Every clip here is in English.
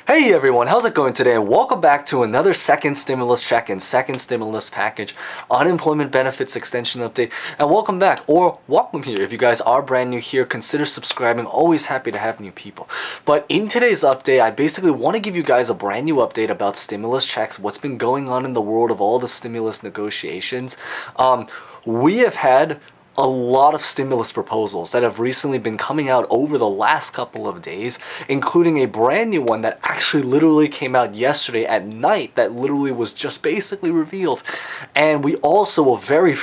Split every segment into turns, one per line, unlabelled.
Hey everyone, how's it going today? Welcome back to another second stimulus check and second stimulus package unemployment benefits extension update. And welcome back, or welcome here. If you guys are brand new here, consider subscribing. Always happy to have new people. But in today's update, I basically want to give you guys a brand new update about stimulus checks, what's been going on in the world of all the stimulus negotiations. We have had a lot of stimulus proposals that have recently been coming out over the last couple of days, including a brand new one that actually literally came out yesterday at night that literally was just basically revealed. And we also will very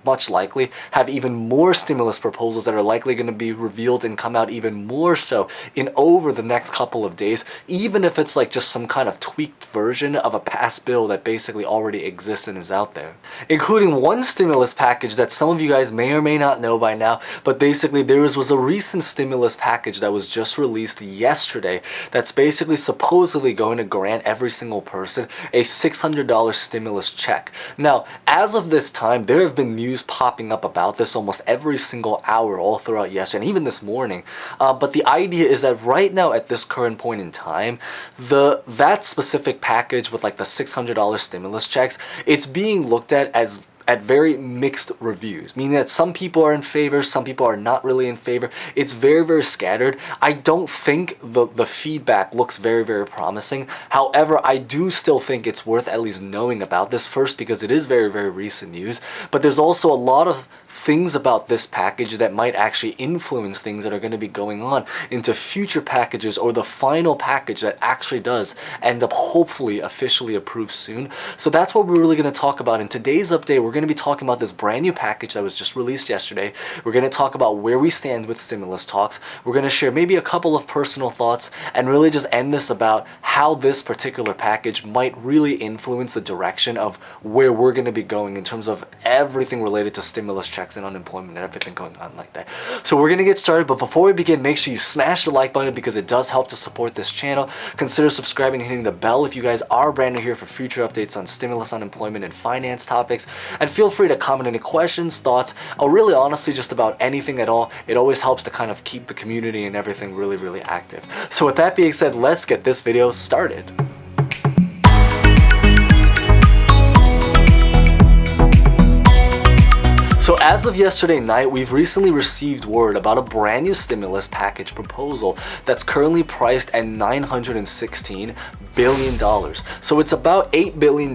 much likely have even more stimulus proposals that are likely going to be revealed and come out even more so in over the next couple of days, even if it's like just some kind of tweaked version of a past bill that basically already exists and is out there. Including one stimulus package that some of you guys may or may not know by now, but basically there was a recent stimulus package that was just released yesterday that's basically supposedly going to grant every single person a $600 stimulus check. Now, as of this time, there have been news popping up about this almost every single hour all throughout yesterday and even this morning. But the idea is that right now at this current point in time, that specific package with like the $600 stimulus checks, it's being looked at very mixed reviews, meaning that some people are in favor, some people are not really in favor. It's very scattered. I don't think the feedback looks very promising. However, I do still think it's worth at least knowing about this first because it is very recent news, but there's also a lot of things about this package that might actually influence things that are going to be going on into future packages or the final package that actually does end up hopefully officially approved soon. So that's what we're really going to talk about in today's update. We're going to be talking about this brand new package that was just released yesterday. We're going to talk about where we stand with stimulus talks. We're going to share maybe a couple of personal thoughts and really just end this about how this particular package might really influence the direction of where we're going to be going in terms of everything related to stimulus checks and unemployment and everything going on like that. So we're gonna get started, but before we begin, make sure you smash the like button because it does help to support this channel. Consider subscribing and hitting the bell if you guys are brand new here for future updates on stimulus, unemployment, and finance topics. And feel free to comment any questions, thoughts, or really honestly just about anything at all. It always helps to kind of keep the community and everything really active. So with that being said, let's get this video started. So as of yesterday night, we've recently received word about a brand new stimulus package proposal that's currently priced at $916 billion. So it's about $8 billion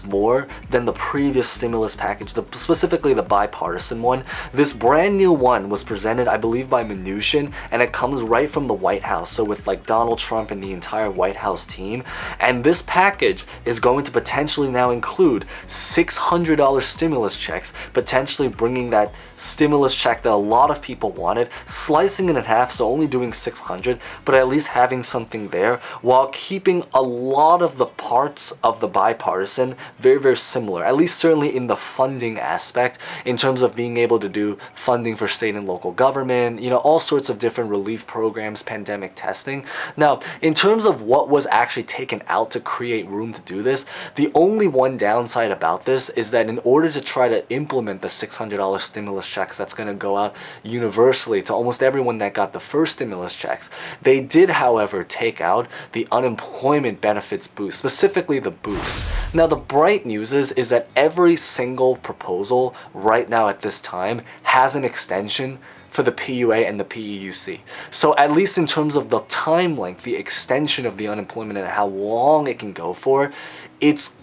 more than the previous stimulus package, specifically the bipartisan one. This brand new one was presented, I believe, by Mnuchin, and it comes right from the White House. So with like Donald Trump and the entire White House team. And this package is going to potentially now include $600 stimulus checks, potentially bringing that stimulus check that a lot of people wanted, slicing it in half, so only doing 600, but at least having something there while keeping a lot of the parts of the bipartisan very similar, at least certainly in the funding aspect, in terms of being able to do funding for state and local government, you know, all sorts of different relief programs, pandemic testing. Now, in terms of what was actually taken out to create room to do this, the only one downside about this is that in order to try to implement the $600 stimulus checks that's going to go out universally to almost everyone that got the first stimulus checks, they did, however, take out the unemployment benefits boost, specifically the boost. Now, the bright news is that every single proposal right now at this time has an extension for the PUA and the PEUC. So at least in terms of the time length, the extension of the unemployment and how long it can go for, it's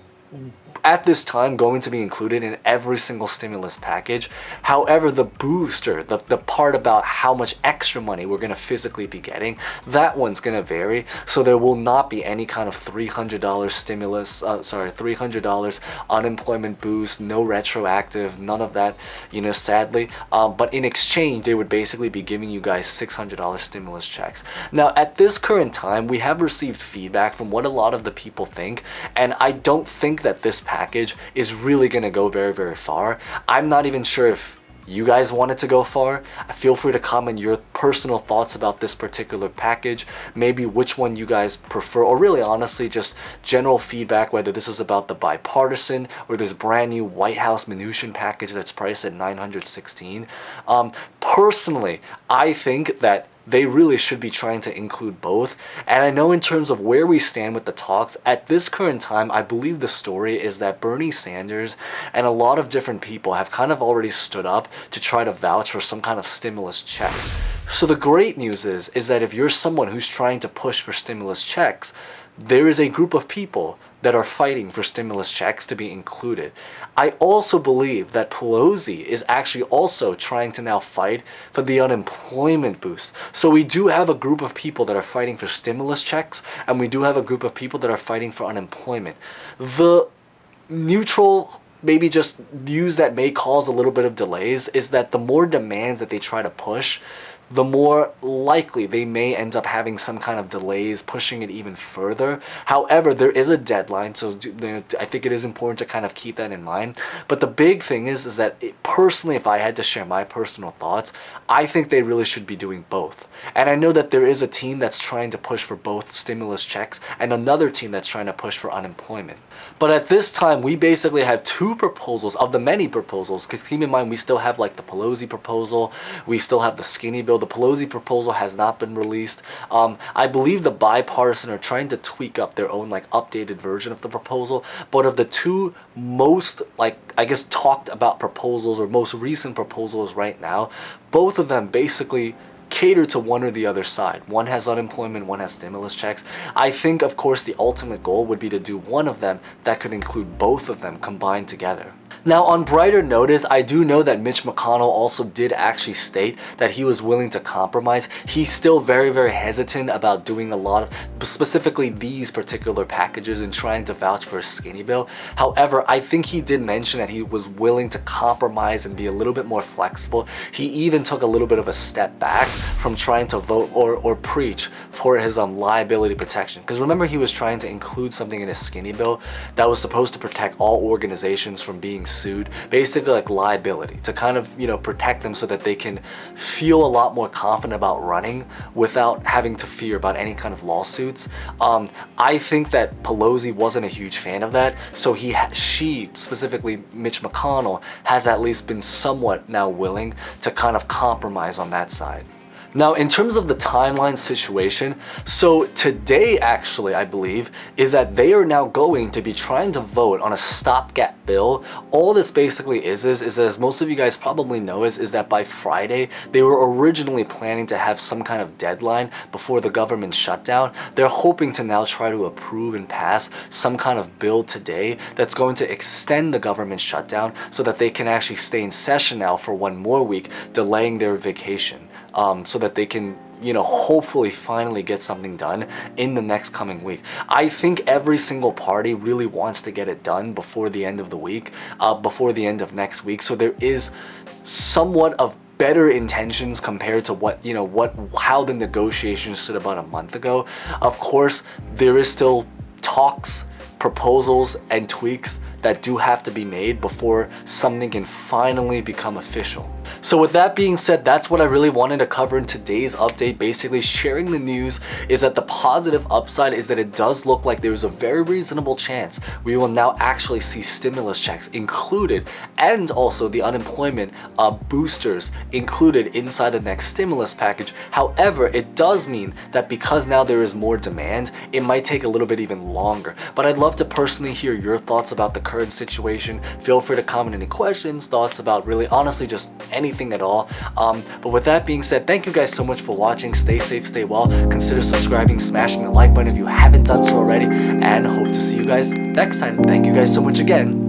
at this time going to be included in every single stimulus package. However, the booster, the part about how much extra money we're going to physically be getting, that one's going to vary. So there will not be any kind of $300 stimulus, $300 unemployment boost, no retroactive, none of that, you know, sadly. But in exchange, they would basically be giving you guys $600 stimulus checks. Now, at this current time, we have received feedback from what a lot of the people think, and I don't think that this package is really going to go very far. I'm not even sure if you guys want it to go far. Feel free to comment your personal thoughts about this particular package, maybe which one you guys prefer, or really honestly just general feedback, whether this is about the bipartisan or this brand new White House Mnuchin package that's priced at $916. Personally, I think that they really should be trying to include both. And I know in terms of where we stand with the talks, at this current time, I believe the story is that Bernie Sanders and a lot of different people have kind of already stood up to try to vouch for some kind of stimulus checks. So the great news is that if you're someone who's trying to push for stimulus checks, there is a group of people that are fighting for stimulus checks to be included. I also believe that Pelosi is actually also trying to now fight for the unemployment boost. So we do have a group of people that are fighting for stimulus checks, and we do have a group of people that are fighting for unemployment. The neutral, maybe just views that may cause a little bit of delays is that the more demands that they try to push, the more likely they may end up having some kind of delays, pushing it even further. However, there is a deadline, so I think it is important to kind of keep that in mind. But the big thing is that personally, if I had to share my personal thoughts, I think they really should be doing both. And I know that there is a team that's trying to push for both stimulus checks and another team that's trying to push for unemployment. But at this time, we basically have two proposals of the many proposals, because keep in mind, we still have like the Pelosi proposal, we still have the skinny bill. The Pelosi proposal has not been released. I believe the bipartisan are trying to tweak up their own like updated version of the proposal. But of the two most I guess talked about proposals or most recent proposals right now, both of them basically cater to one or the other side. One has unemployment, one has stimulus checks. I think, of course, the ultimate goal would be to do one of them that could include both of them combined together. Now, on brighter notice, I do know that Mitch McConnell also did actually state that he was willing to compromise. He's still very, very hesitant about doing a lot of, specifically these particular packages and trying to vouch for a skinny bill. However, I think he did mention that he was willing to compromise and be a little bit more flexible. He even took a little bit of a step back from trying to vote or preach for his liability protection. Because remember, he was trying to include something in his skinny bill that was supposed to protect all organizations from being sued, basically like liability, to kind of, you know, protect them so that they can feel a lot more confident about running without having to fear about any kind of lawsuits. I think that Pelosi wasn't a huge fan of that, so she specifically Mitch McConnell has at least been somewhat now willing to kind of compromise on that side. Now, in terms of the timeline situation, so today actually, I believe, is that they are now going to be trying to vote on a stopgap bill. All this basically is as most of you guys probably know, is that by Friday, they were originally planning to have some kind of deadline before the government shutdown. They're hoping to now try to approve and pass some kind of bill today that's going to extend the government shutdown so that they can actually stay in session now for one more week, delaying their vacation. So that they can, you know, hopefully finally get something done in the next coming week. I think every single party really wants to get it done before the end of the week, before the end of next week. So there is somewhat of better intentions compared to how the negotiations stood about a month ago. Of course, there is still talks, proposals, and tweaks that do have to be made before something can finally become official. So with that being said, that's what I really wanted to cover in today's update. Basically sharing the news is that the positive upside is that it does look like there's a very reasonable chance we will now actually see stimulus checks included, and also the unemployment boosters included inside the next stimulus package. However, it does mean that because now there is more demand, it might take a little bit even longer. But I'd love to personally hear your thoughts about the current situation. Feel free to comment any questions, thoughts about really honestly just anything at all. But with that being said, thank you guys so much for watching. Stay safe, stay well. Consider subscribing, smashing the like button if you haven't done so already, and hope to see you guys next time. Thank you guys so much again.